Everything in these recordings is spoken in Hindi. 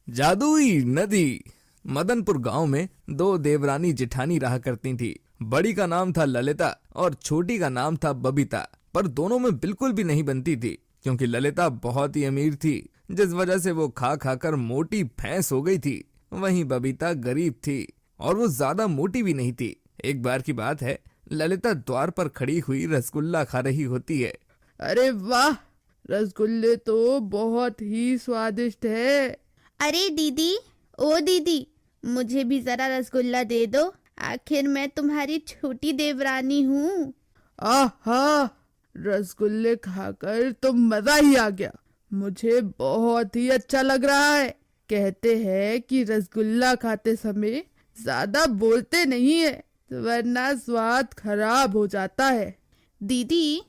जादुई नदी। मदनपुर गांव में दो देवरानी जेठानी रहा करती थी। बड़ी का नाम था ललिता और छोटी का नाम था बबीता। पर दोनों में बिल्कुल भी नहीं बनती थी, क्योंकि ललिता बहुत ही अमीर थी, जिस वजह से वो खा खाकर मोटी भैंस हो गई थी। वहीं बबीता गरीब थी और वो ज्यादा मोटी भी नहीं थी। एक बार की बात है, ललिता द्वार पर खड़ी हुई रसगुल्ला खा रही होती है। अरे वाह, रसगुल्ले तो बहुत ही स्वादिष्ट है। अरे दीदी, ओ दीदी, मुझे भी जरा रसगुल्ला दे दो। आखिर मैं तुम्हारी छोटी देवरानी हूँ। आहा, रसगुल्ले खाकर तो मजा ही आ गया। मुझे बहुत ही अच्छा लग रहा है। कहते हैं कि रसगुल्ला खाते समय ज्यादा बोलते नहीं है, वरना स्वाद खराब हो जाता है। दीदी,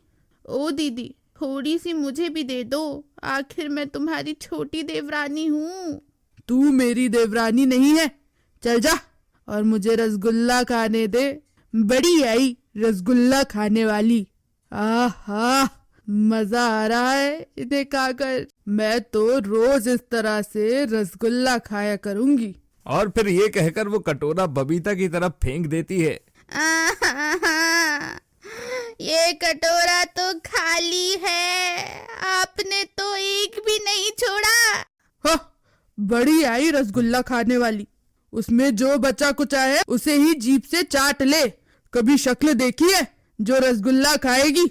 ओ दीदी, थोड़ी सी मुझे भी दे दो। आखिर मैं तुम्हारी छोटी देवरानी हूँ। तू मेरी देवरानी नहीं है, चल जा और मुझे रसगुल्ला खाने दे। बड़ी आई रसगुल्ला खाने वाली। आहा, मजा आ रहा है इन्हें खाकर। मैं तो रोज इस तरह से रसगुल्ला खाया करूंगी। और फिर ये कहकर वो कटोरा बबीता की तरफ फेंक देती है। ये कटोरा तो खाली है, आपने तो एक भी नहीं छोड़ा। हाँ, बड़ी आई रसगुल्ला खाने वाली। उसमें जो बचा कुचा है उसे ही जीभ से चाट ले। कभी शक्ल देखी है जो रसगुल्ला खाएगी?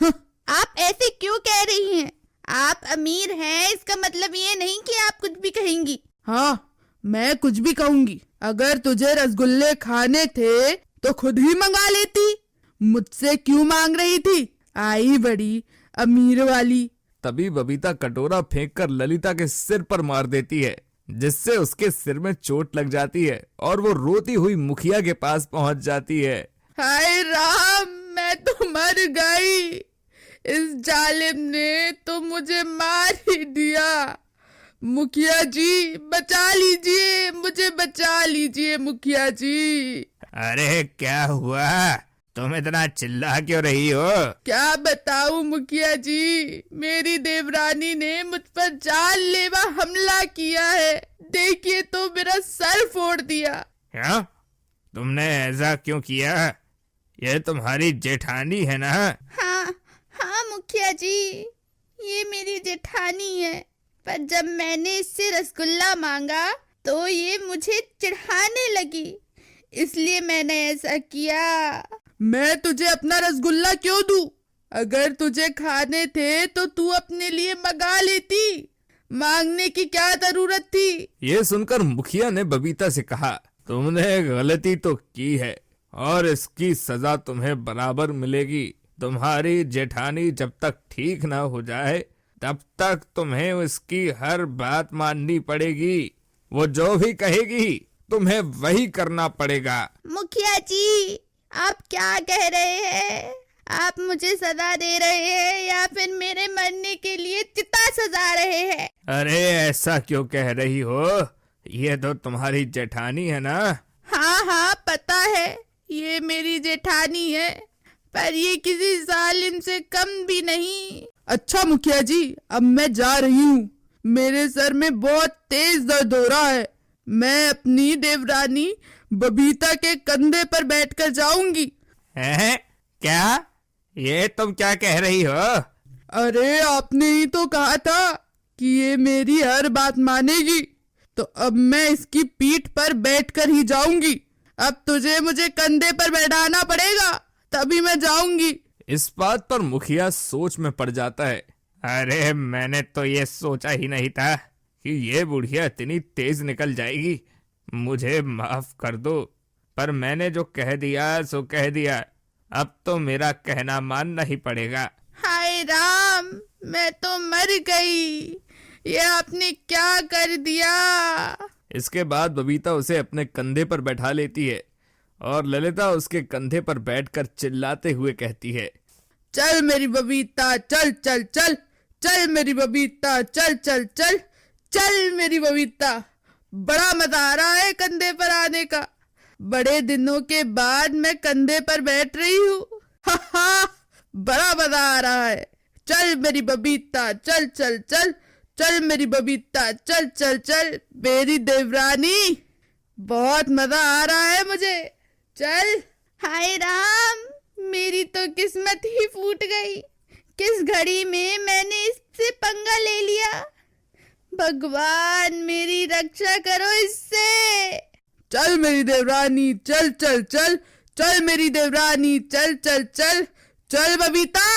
हाँ। आप ऐसे क्यों कह रही हैं? आप अमीर हैं, इसका मतलब ये नहीं कि आप कुछ भी कहेंगी। हाँ, मैं कुछ भी कहूंगी। अगर तुझे रसगुल्ले खाने थे तो खुद ही मंगा लेती। मुझसे क्यों मांग रही थी? आई बड़ी अमीर वाली। तभी बबीता कटोरा फेंककर ललिता के सिर पर मार देती है, जिससे उसके सिर में चोट लग जाती है और वो रोती हुई मुखिया के पास पहुंच जाती है। हाय राम, मैं तो मर गई। इस जालिम ने तो मुझे मार ही दिया। मुखिया जी, बचा लीजिए, मुझे बचा लीजिए मुखिया जी। अरे क्या हुआ? तुम इतना चिल्ला क्यों रही हो? क्या बताऊं मुखिया जी, मेरी देवरानी ने मुझ पर जानलेवा हमला किया है। देखिए तो मेरा सर फोड़ दिया। क्या? तुमने ऐसा क्यों किया? ये तुम्हारी जेठानी है ना? हाँ हाँ मुखिया जी, ये मेरी जेठानी है। पर जब मैंने इससे रसगुल्ला मांगा तो ये मुझे चिढ़ाने लगी, इसलिए मैंने ऐसा किया। मैं तुझे अपना रसगुल्ला क्यों दूं? अगर तुझे खाने थे तो तू अपने लिए मंगा लेती। मांगने की क्या जरूरत थी? ये सुनकर मुखिया ने बबीता से कहा, तुमने गलती तो की है और इसकी सजा तुम्हें बराबर मिलेगी। तुम्हारी जेठानी जब तक ठीक ना हो जाए तब तक तुम्हें उसकी हर बात माननी पड़ेगी। वो जो भी कहेगी तुम्हें वही करना पड़ेगा। मुखिया जी, आप क्या कह रहे हैं? आप मुझे सजा दे रहे हैं या फिर मेरे मरने के लिए चिता सजा रहे हैं? अरे ऐसा क्यों कह रही हो? ये तो तुम्हारी जेठानी है ना? हाँ हाँ, पता है ये मेरी जेठानी है, पर ये किसी जालिम से कम भी नहीं। अच्छा मुखिया जी, अब मैं जा रही हूँ। मेरे सर में बहुत तेज दर्द हो रहा है। मैं अपनी देवरानी बबीता के कंधे पर बैठकर जाऊंगी। हैं? क्या? ये तुम क्या कह रही हो? अरे आपने ही तो कहा था कि ये मेरी हर बात मानेगी, तो अब मैं इसकी पीठ पर बैठकर ही जाऊंगी। अब तुझे मुझे कंधे पर बैठाना पड़ेगा, तभी मैं जाऊंगी। इस बात पर मुखिया सोच में पड़ जाता है। अरे मैंने तो ये सोचा ही नहीं था कि ये बुढ़िया इतनी तेज निकल जाएगी। मुझे माफ कर दो, पर मैंने जो कह दिया सो कह दिया। अब तो मेरा कहना मानना ही पड़ेगा। हाय राम, मैं तो मर गई। ये आपने क्या कर दिया? इसके बाद बबीता उसे अपने कंधे पर बैठा लेती है और ललिता उसके कंधे पर बैठकर चिल्लाते हुए कहती है, चल मेरी बबीता, चल चल चल, चल मेरी बबीता, चल चल चल, चल मेरी बबीता। बड़ा मजा आ रहा है कंधे पर आने का। बड़े दिनों के बाद मैं कंधे पर बैठ रही हूँ। हा हा, बड़ा मजा आ रहा है। चल मेरी बबीता, चल चल चल, चल मेरी बबीता, चल चल चल मेरी देवरानी, बहुत मजा आ रहा है मुझे, चल। हाय राम, मेरी तो किस्मत ही फूट गई। किस घड़ी में मैंने इससे पंगा ले लिया। भगवान मेरी रक्षा करो इससे। चल मेरी देवरानी, चल चल चल, चल मेरी देवरानी, चल चल चल, चल बबीता।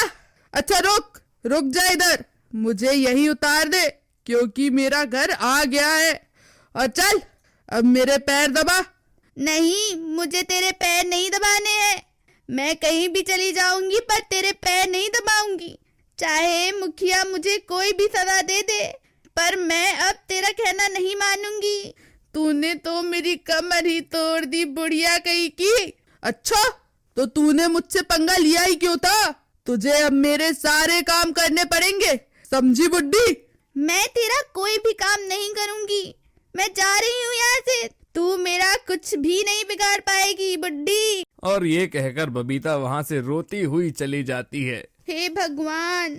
अच्छा रुक, रुक जा इधर, मुझे यहीं उतार दे क्योंकि मेरा घर आ गया है। और चल अब मेरे पैर दबा। नहीं, मुझे तेरे पैर नहीं दबाने हैं। मैं कहीं भी चली जाऊंगी पर तेरे पैर नहीं दबाऊंगी। चाहे मुखिया मुझे कोई भी सजा दे दे, पर मैं अब तेरा कहना नहीं मानूंगी। तूने तो मेरी कमर ही तोड़ दी बुढ़िया कहीं की। अच्छा, तो तूने मुझसे पंगा लिया ही क्यों था? तुझे अब मेरे सारे काम करने पड़ेंगे, समझी बुड्ढी? मैं तेरा कोई भी काम नहीं करूंगी। मैं जा रही हूँ यहाँ से। तू मेरा कुछ भी नहीं बिगाड़ पाएगी बुड्ढी। और ये कहकर बबीता वहाँ से रोती हुई चली जाती है। हे भगवान,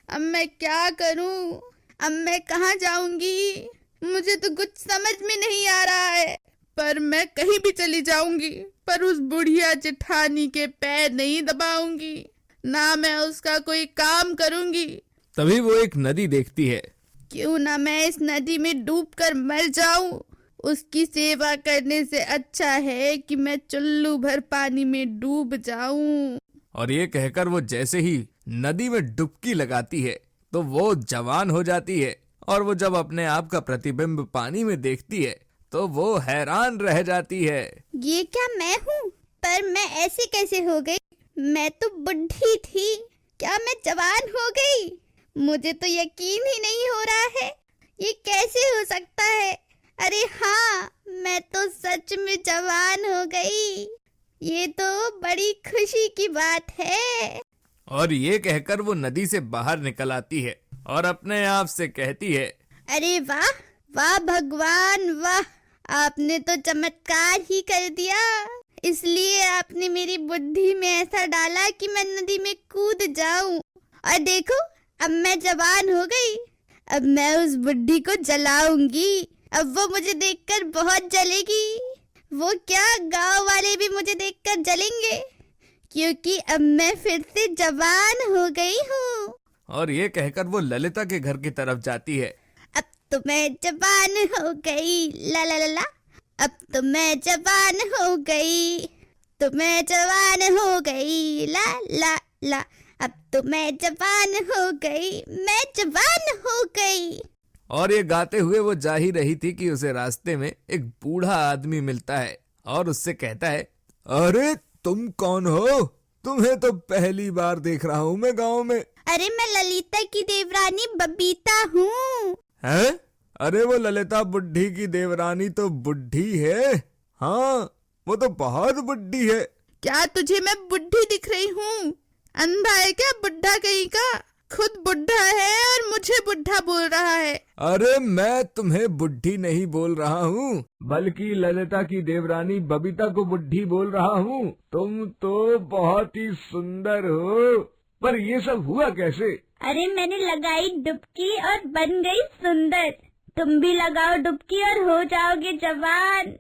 अब मैं क्या करूं? अब मैं कहाँ जाऊंगी? मुझे तो कुछ समझ में नहीं आ रहा है। पर मैं कहीं भी चली जाऊंगी, पर उस बुढ़िया जेठानी के पैर नहीं दबाऊंगी, ना मैं उसका कोई काम करूंगी। तभी वो एक नदी देखती है। क्यों ना मैं इस नदी में डूबकर मर जाऊं। उसकी सेवा करने से अच्छा है कि मैं चुल्लू भर पानी में डूब जाऊं। और ये कहकर वो जैसे ही नदी में डुबकी लगाती है तो वो जवान हो जाती है। और वो जब अपने आप का प्रतिबिंब पानी में देखती है तो वो हैरान रह जाती है। ये क्या मैं हूँ? पर मैं ऐसे कैसे हो गई? मैं तो बुढ़ी थी, क्या मैं जवान हो गई? मुझे तो यकीन ही नहीं हो रहा है। ये कैसे हो सकता है? अरे हाँ, मैं तो सच में जवान हो गई। ये तो बड़ी खुशी की बात है। और ये कहकर वो नदी से बाहर निकल आती है और अपने आप से कहती है, अरे वाह वाह भगवान वाह, आपने तो चमत्कार ही कर दिया। इसलिए आपने मेरी बुद्धि में ऐसा डाला कि मैं नदी में कूद जाऊं। और देखो, अब मैं जवान हो गई। अब मैं उस बुड्ढी को जलाऊंगी। अब वो मुझे देखकर बहुत जलेगी। वो क्या, गांव वाले भी मुझे देखकर जलेंगे, क्योंकि अब मैं फिर से जवान हो गई हूँ। और ये कहकर वो ललिता के घर की तरफ जाती है। अब तो मैं जवान हो गई, ला ला ला ला। अब तो मैं जवान हो गई, तो मैं जवान हो गई, ला ला ला। अब तो मैं जवान हो गई, मैं जवान हो गई। और ये गाते हुए वो जा ही रही थी कि उसे रास्ते में एक बूढ़ा आदमी मिलता है और उससे कहता है, अरे तुम कौन हो? तुम्हें तो पहली बार देख रहा हूँ मैं गांव में। अरे मैं ललिता की देवरानी बबीता हूँ। हैं? अरे वो ललिता बुड्ढी की देवरानी तो बुड्ढी है। हाँ, वो तो बहुत बुड्ढी है। क्या तुझे मैं बुढ़ी दिख रही हूँ? अंधा है क्या बुढ़ा कहीं का? खुद बुढ़ा है और मुझे बुढ़ा बोल रहा है। अरे मैं तुम्हें बुड्ढी नहीं बोल रहा हूँ, बल्कि ललिता की देवरानी बबीता को बुड्ढी बोल रहा हूँ। तुम तो बहुत ही सुंदर हो, पर ये सब हुआ कैसे? अरे मैंने लगाई डुबकी और बन गई सुंदर। तुम भी लगाओ डुबकी और हो जाओगे जवान।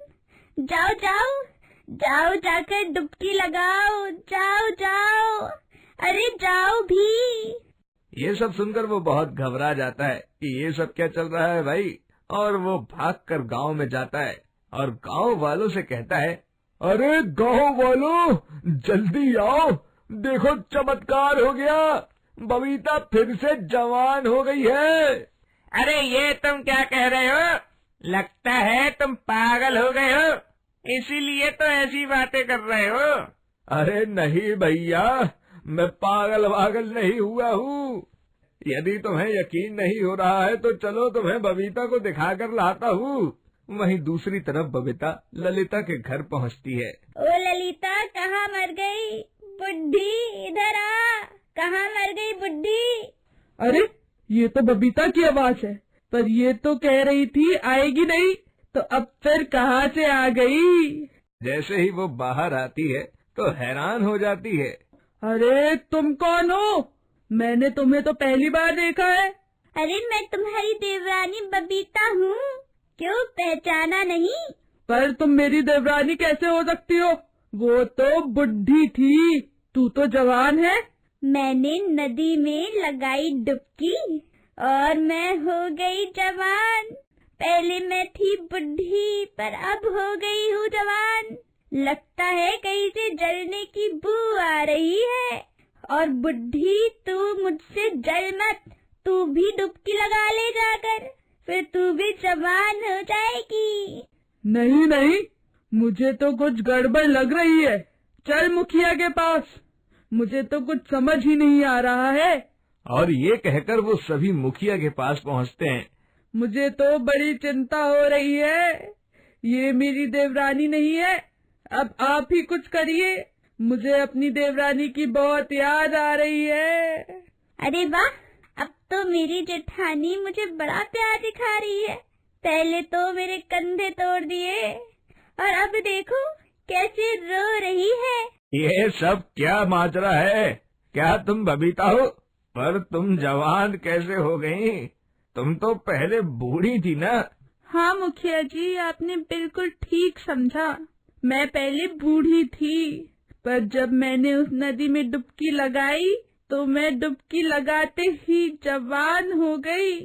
जाओ जाओ जाओ, जाकर डुबकी लगाओ, जाओ जाओ, अरे जाओ भी। ये सब सुनकर वो बहुत घबरा जाता है कि ये सब क्या चल रहा है भाई। और वो भागकर गांव में जाता है और गांव वालों से कहता है, अरे गांव वालों जल्दी आओ, देखो चमत्कार हो गया, बबीता फिर से जवान हो गई है। अरे ये तुम क्या कह रहे हो? लगता है तुम पागल हो गए हो, इसीलिए तो ऐसी बातें कर रहे हो। अरे नहीं भैया, मैं पागल वागल नहीं हुआ हूँ। यदि तुम्हें यकीन नहीं हो रहा है तो चलो तुम्हें बबीता को दिखाकर लाता हूँ। वहीं दूसरी तरफ बबीता ललिता के घर पहुँचती है। ओ ललिता, कहाँ मर गई? बुड्ढी इधर आ। कहाँ मर गई बुड्ढी? अरे ये तो बबीता की आवाज है, पर ये तो कह रही थी आएगी नहीं, तो अब फिर कहाँ से आ गई? जैसे ही वो बाहर आती है तो हैरान हो जाती है। अरे तुम कौन हो? मैंने तुम्हें तो पहली बार देखा है। अरे मैं तुम्हारी देवरानी बबीता हूँ, क्यों पहचाना नहीं? पर तुम मेरी देवरानी कैसे हो सकती हो? वो तो बुढ़ी थी, तू तो जवान है। मैंने नदी में लगाई डुबकी और मैं हो गई जवान। पहले मैं थी बुढ़ी पर अब हो गई हूँ जवान। लगता है कहीं से जलने की बू आ रही है। और बुढ़ी तू मुझसे जल मत, तू भी डुबकी लगा ले जाकर, फिर तू भी जवान हो जाएगी। नहीं नहीं, मुझे तो कुछ गड़बड़ लग रही है। चल मुखिया के पास, मुझे तो कुछ समझ ही नहीं आ रहा है। और ये कहकर वो सभी मुखिया के पास पहुंचते हैं। मुझे तो बड़ी चिंता हो रही है, ये मेरी देवरानी नहीं है। अब आप ही कुछ करिए, मुझे अपनी देवरानी की बहुत याद आ रही है। अरे वाह, अब तो मेरी जेठानी मुझे बड़ा प्यार दिखा रही है। पहले तो मेरे कंधे तोड़ दिए और अब देखो कैसे रो रही है। ये सब क्या माजरा है? क्या तुम बबीता हो? पर तुम जवान कैसे हो गई? तुम तो पहले बूढ़ी थी ना? हाँ मुखिया जी, आपने बिल्कुल ठीक समझा। मैं पहले बूढ़ी थी, पर जब मैंने उस नदी में डुबकी लगाई तो मैं डुबकी लगाते ही जवान हो गई।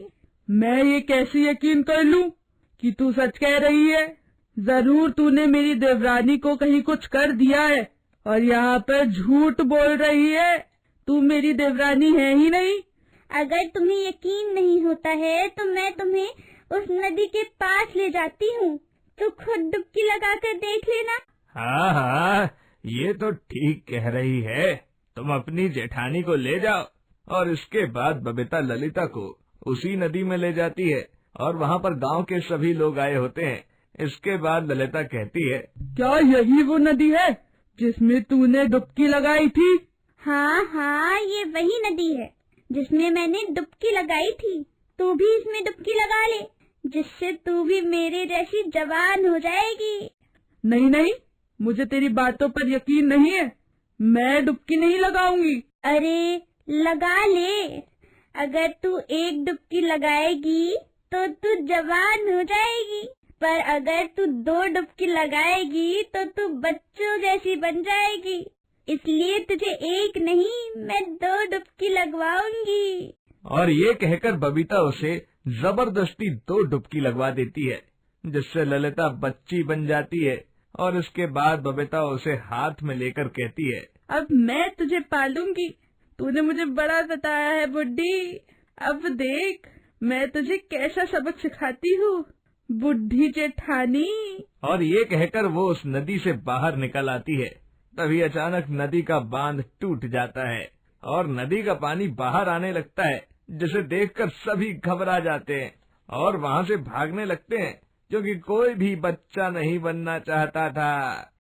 मैं ये कैसे यकीन कर लूं कि तू सच कह रही है? जरूर तूने मेरी देवरानी को कहीं कुछ कर दिया है और यहाँ पर झूठ बोल रही है। तू मेरी देवरानी है ही नहीं। अगर तुम्हें यकीन नहीं होता है तो मैं तुम्हें उस नदी के पास ले जाती हूँ, तो खुद डुबकी लगाकर देख लेना। हाँ हाँ, ये तो ठीक कह रही है। तुम अपनी जेठानी को ले जाओ और इसके बाद बबीता ललिता को उसी नदी में ले जाती है और वहाँ पर गांव के सभी लोग आए होते हैं। इसके बाद ललिता कहती है, क्या यही वो नदी है जिसमें तूने डुबकी लगाई थी? हाँ हाँ, ये वही नदी है जिसमें मैंने डुबकी लगाई थी। तू भी इसमें डुबकी लगा ले, जिससे तू भी मेरे जैसी जवान हो जाएगी। नहीं नहीं, मुझे तेरी बातों पर यकीन नहीं है। मैं डुबकी नहीं लगाऊंगी। अरे लगा ले, अगर तू एक डुबकी लगाएगी तो तू जवान हो जाएगी, पर अगर तू 2 डुबकी लगाएगी तो तू बच्चों जैसी बन जाएगी। इसलिए तुझे एक नहीं, मैं 2 डुबकी लगवाऊंगी। और ये कहकर बबीता उसे जबरदस्ती 2 डुबकी लगवा देती है, जिससे ललिता बच्ची बन जाती है। और उसके बाद बबीता उसे हाथ में लेकर कहती है, अब मैं तुझे पालूंगी। तूने मुझे बड़ा सताया है बुड्ढी। अब देख मैं तुझे कैसा सबक सिखाती हूँ, बुड्ढी जेठानी। और ये कहकर वो उस नदी से बाहर निकल आती है। तभी अचानक नदी का बांध टूट जाता है और नदी का पानी बाहर आने लगता है, जिसे देखकर सभी घबरा जाते हैं और वहाँ से भागने लगते हैं, क्योंकि कोई भी बच्चा नहीं बनना चाहता था।